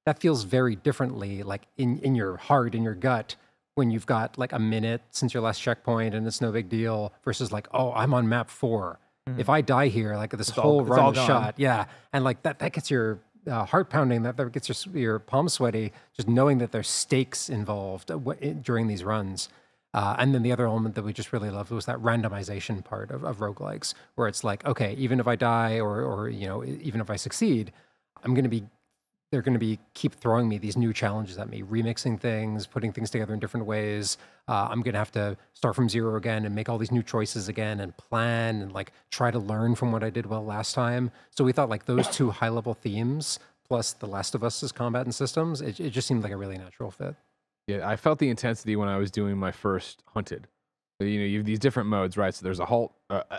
that feels very differently, like in your heart, in your gut, when you've got like a minute since your last checkpoint and it's no big deal, versus like, oh, I'm on map 4. If I die here, like this whole run is shot. Yeah, and like that gets your heart pounding, that gets your palms sweaty, just knowing that there's stakes involved during these runs. And then the other element that we just really loved was that randomization part of roguelikes, where it's like, okay, even if I die or even if I succeed, they're going to be keep throwing me these new challenges at me, remixing things, putting things together in different ways. I'm going to have to start from zero again and make all these new choices again and plan and like try to learn from what I did well last time. So we thought like those two high level themes plus The Last of Us's combat and systems, it just seemed like a really natural fit. Yeah, I felt the intensity when I was doing my first Hunted. So, you have these different modes, right? So there's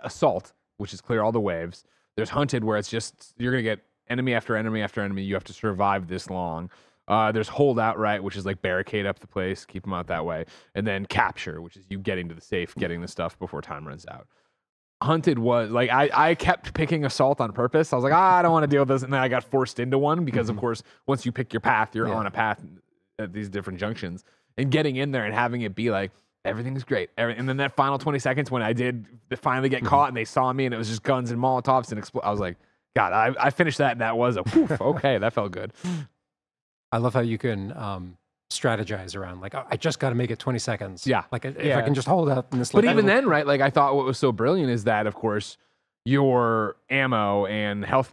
Assault, which is clear all the waves. There's Hunted, where it's just, you're going to get enemy after enemy after enemy. You have to survive this long. There's Holdout, right, which is like barricade up the place, keep them out that way. And then Capture, which is you getting to the safe, getting the stuff before time runs out. Hunted was, like, I kept picking Assault on purpose. I was like, I don't want to deal with this. And then I got forced into one because, of course, once you pick your path, you're on a path at these different junctions, and getting in there and having it be like everything's great, and then that final 20 seconds when I did finally get caught and they saw me and it was just guns and Molotovs and I was like, God, I finished that and that was a woof, okay, that felt good. I love how you can strategize around like, I just got to make it 20 seconds. Yeah, like if I can just hold up in this. But even then, right? Like I thought what was so brilliant is that, of course, your ammo and health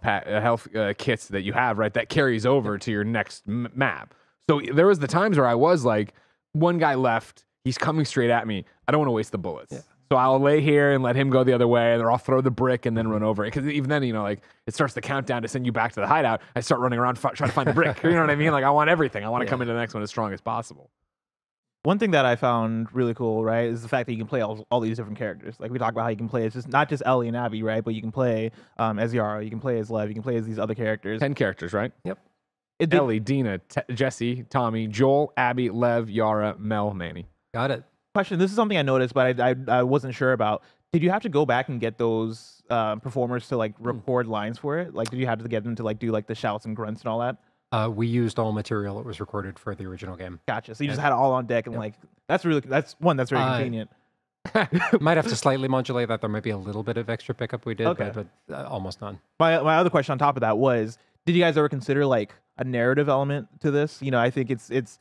kits that you have, right, that carries over to your next map. So there was the times where I was like, one guy left, he's coming straight at me. I don't want to waste the bullets. Yeah. So I'll lay here and let him go the other way, or I'll throw the brick and then run over it. Because even then, like it starts the countdown to send you back to the hideout. I start running around trying to find the brick. You know what I mean? Like I want everything. I want to come into the next one as strong as possible. One thing that I found really cool, right, is the fact that you can play all these different characters. Like we talk about how you can play, it's just not just Ellie and Abby, right? But you can play as Yara, you can play as Lev, you can play as these other characters. 10 characters, right? Yep. Ellie, Dina, Jesse, Tommy, Joel, Abby, Lev, Yara, Mel, Manny. Got it. Question, this is something I noticed, but I wasn't sure about. Did you have to go back and get those performers to like record lines for it? Like, did you have to get them to like do like the shouts and grunts and all that? We used all material that was recorded for the original game. Gotcha. So you just had it all on deck and like, that's very convenient. Might have to slightly modulate that. There might be a little bit of extra pickup we did, but almost none. My other question on top of that was, did you guys ever consider like a narrative element to this? I think it's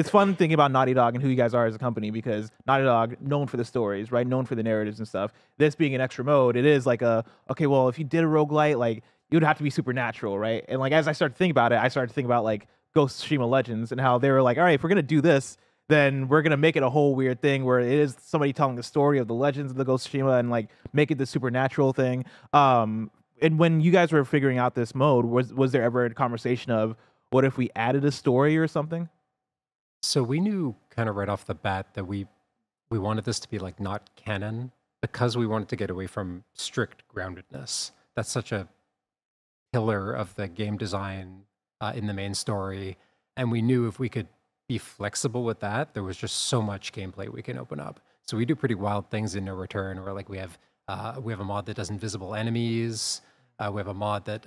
fun thinking about Naughty Dog and who you guys are as a company, because Naughty Dog, known for the stories, right? Known for the narratives and stuff. This being an extra mode, it is like okay, well, if you did a roguelite, like, it would have to be supernatural, right? And like, as I started to think about it, I started to think about like Ghost of Tsushima Legends and how they were like, all right, if we're going to do this, then we're going to make it a whole weird thing where it is somebody telling the story of the legends of the Ghost of Tsushima and like make it the supernatural thing. And when you guys were figuring out this mode, was there ever a conversation of what if we added a story or something? So we knew kind of right off the bat that we wanted this to be like not canon, because we wanted to get away from strict groundedness. That's such a pillar of the game design in the main story. And we knew if we could be flexible with that, there was just so much gameplay we can open up. So we do pretty wild things in No Return, where like we have a mod that does invisible enemies. We have a mod that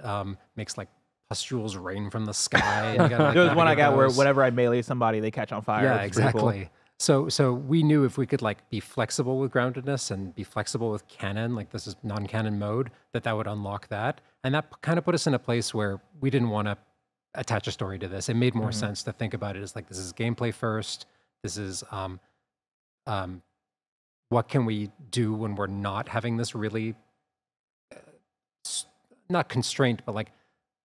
makes like pustules rain from the sky. And you gotta, like, There was one I navigate got where those. whenever I melee somebody, they catch on fire. Yeah, which is pretty cool. exactly. So we knew if we could like be flexible with groundedness and be flexible with canon, like this is non-canon mode, that would unlock that. And that kind of put us in a place where we didn't want to attach a story to this. It made more sense to think about it as like, this is gameplay first. This is what can we do when we're not having this really not constraint, but like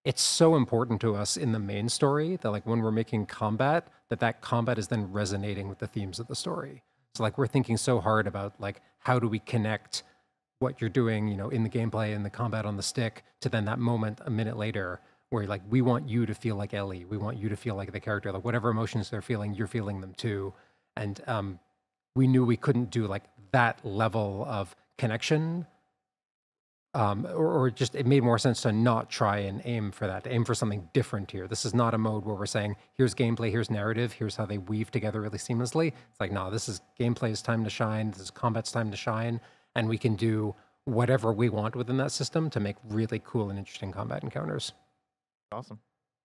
it's so important to us in the main story that like when we're making combat, that combat is then resonating with the themes of the story. So like we're thinking so hard about like how do we connect what you're doing, you know, in the gameplay and the combat on the stick to then that moment a minute later where like we want you to feel like Ellie, we want you to feel like the character, like whatever emotions they're feeling, you're feeling them too. And we knew we couldn't do like that level of connection. Or just it made more sense to not try and aim for that, to aim for something different here. This is not a mode where we're saying, here's gameplay, here's narrative, here's how they weave together really seamlessly. It's like, no, this is gameplay's time to shine, this is combat's time to shine, and we can do whatever we want within that system to make really cool and interesting combat encounters. Awesome.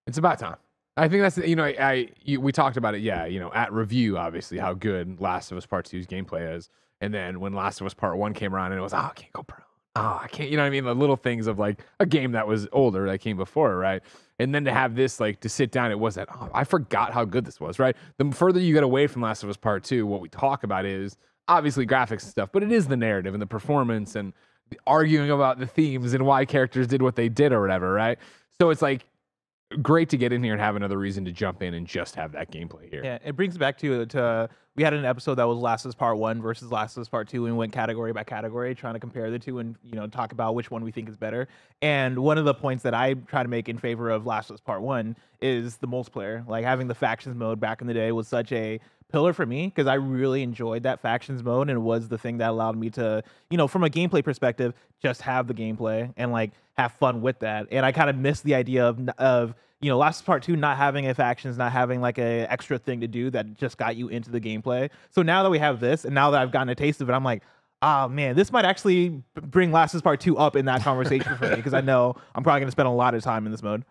It's about time. I think that's, you know, we talked about it, yeah, you know, at review, obviously, how good Last of Us Part 2's gameplay is. And then when Last of Us Part 1 came around and it was, I can't go pro. I can't, you know what I mean? The little things of like a game that was older that came before, right? And then to have this, like to sit down, it was that, I forgot how good this was, right? The further you get away from Last of Us Part 2, what we talk about is obviously graphics and stuff, but it is the narrative and the performance and the arguing about the themes and why characters did what they did or whatever, right? So it's like great to get in here and have another reason to jump in and just have that gameplay here. Yeah, it brings back to we had an episode that was Last of Us Part 1 versus Last of Us Part 2 and went category by category trying to compare the two and, you know, talk about which one we think is better. And one of the points that I try to make in favor of Last of Us Part 1 is the multiplayer. Like having the factions mode back in the day was such a pillar for me because I really enjoyed that factions mode and it was the thing that allowed me to, you know, from a gameplay perspective, just have the gameplay and like have fun with that. And I kind of miss the idea of you know, Last of Us Part 2 not having a factions, not having like a extra thing to do that just got you into the gameplay. So now that we have this, and now that I've gotten a taste of it, I'm like, ah, man, this might actually bring Last of Us Part 2 up in that conversation for me because I know I'm probably going to spend a lot of time in this mode.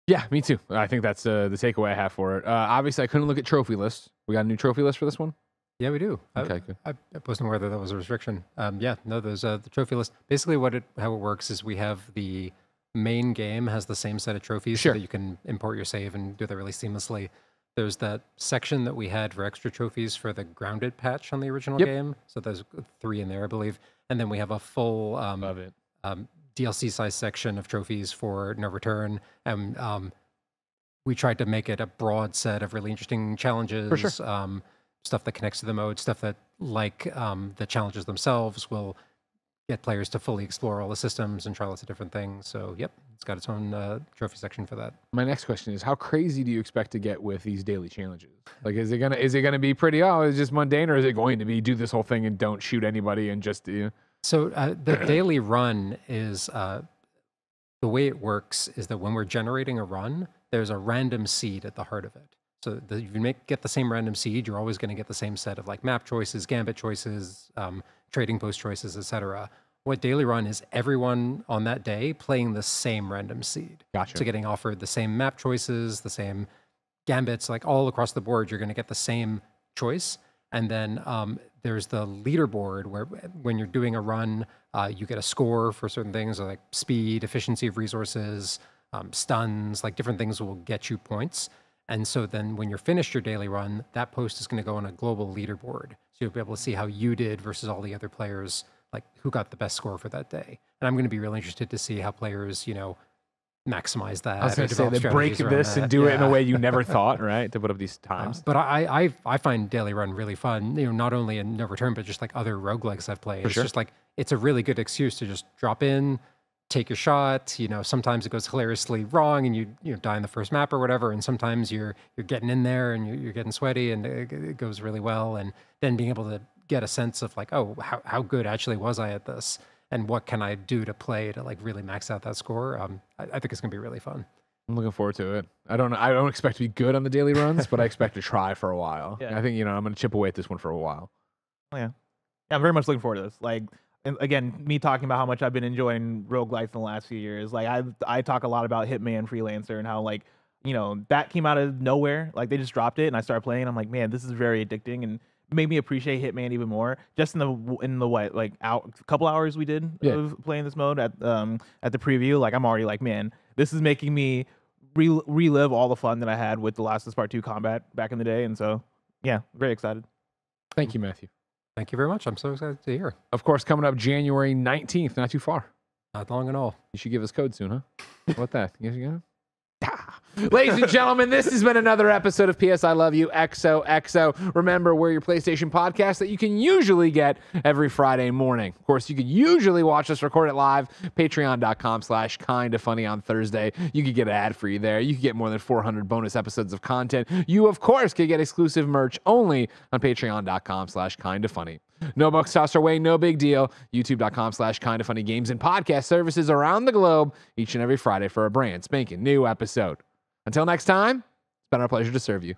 Yeah, me too. I think that's the takeaway I have for it. Obviously, I couldn't look at trophy lists. We got a new trophy list for this one? Yeah, we do. Okay, good. I wasn't aware that that was a restriction. Yeah, no, there's the trophy list. Basically, how it works is we have the main game has the same set of trophies so that you can import your save and do that really seamlessly. There's that section that we had for extra trophies for the grounded patch on the original game. So there's 3 in there, I believe. And then we have a full DLC size section of trophies for No Return. And we tried to make it a broad set of really interesting challenges. For sure. Stuff that connects to the mode, stuff that, like the challenges themselves, will get players to fully explore all the systems and try lots of different things. So, yep, it's got its own trophy section for that. My next question is, how crazy do you expect to get with these daily challenges? Like, is it gonna be pretty? Oh, it's just mundane, or is it going to be do this whole thing and don't shoot anybody and just? So the daily run is the way it works is that when we're generating a run, there's a random seed at the heart of it. So if you get the same random seed, you're always going to get the same set of like map choices, gambit choices, trading post choices, etc. What daily run is everyone on that day playing the same random seed. Gotcha. So getting offered the same map choices, the same gambits, like all across the board, you're going to get the same choice. And then there's the leaderboard where when you're doing a run, you get a score for certain things like speed, efficiency of resources, stuns, like different things will get you points. And so then when you're finished your daily run, that post is going to go on a global leaderboard. So you'll be able to see how you did versus all the other players, like who got the best score for that day. And I'm going to be really interested to see how players, you know, maximize that. I was going to say, they break this and do it in a way you never thought, right? To put up these times. But I find daily run really fun, you know, not only in No Return, but just like other roguelikes I've played. It's just like, it's a really good excuse to just drop in, take your shot. You know, sometimes it goes hilariously wrong and you die in the first map or whatever. And sometimes you're getting in there and you're getting sweaty and it goes really well. And then being able to get a sense of like, oh, how good actually was I at this? And what can I do to play to like really max out that score? I think it's gonna be really fun. I'm looking forward to it. I don't expect to be good on the daily runs, but I expect to try for a while. Yeah. I think, I'm going to chip away at this one for a while. Yeah, I'm very much looking forward to this. Like, and again, me talking about how much I've been enjoying roguelikes in the last few years. Like, I talk a lot about Hitman Freelancer and how, like, that came out of nowhere. Like, they just dropped it and I started playing. I'm like, man, this is very addicting and made me appreciate Hitman even more. Just in the what, like, couple hours we did of playing this mode at the preview. Like, I'm already like, man, this is making me relive all the fun that I had with The Last of Us Part 2 combat back in the day. And so, yeah, very excited. Thank you, Matthew. Thank you very much. I'm so excited to hear. Of course, coming up January 19th, not too far. Not long at all. You should give us code soon, huh? What that? You guys got it? Ladies and gentlemen, this has been another episode of PS I Love You XOXO. Remember, we're your PlayStation podcast that you can usually get every Friday morning. Of course, you could usually watch us record it live, patreon.com/KindaFunny on Thursday. You could get an ad free there. You could get more than 400 bonus episodes of content. You, of course, could get exclusive merch only on patreon.com/KindaFunny. No bucks tossed our way, no big deal. YouTube.com/KindaFunny games and podcast services around the globe each and every Friday for a brand spanking new episode. Until next time, it's been our pleasure to serve you.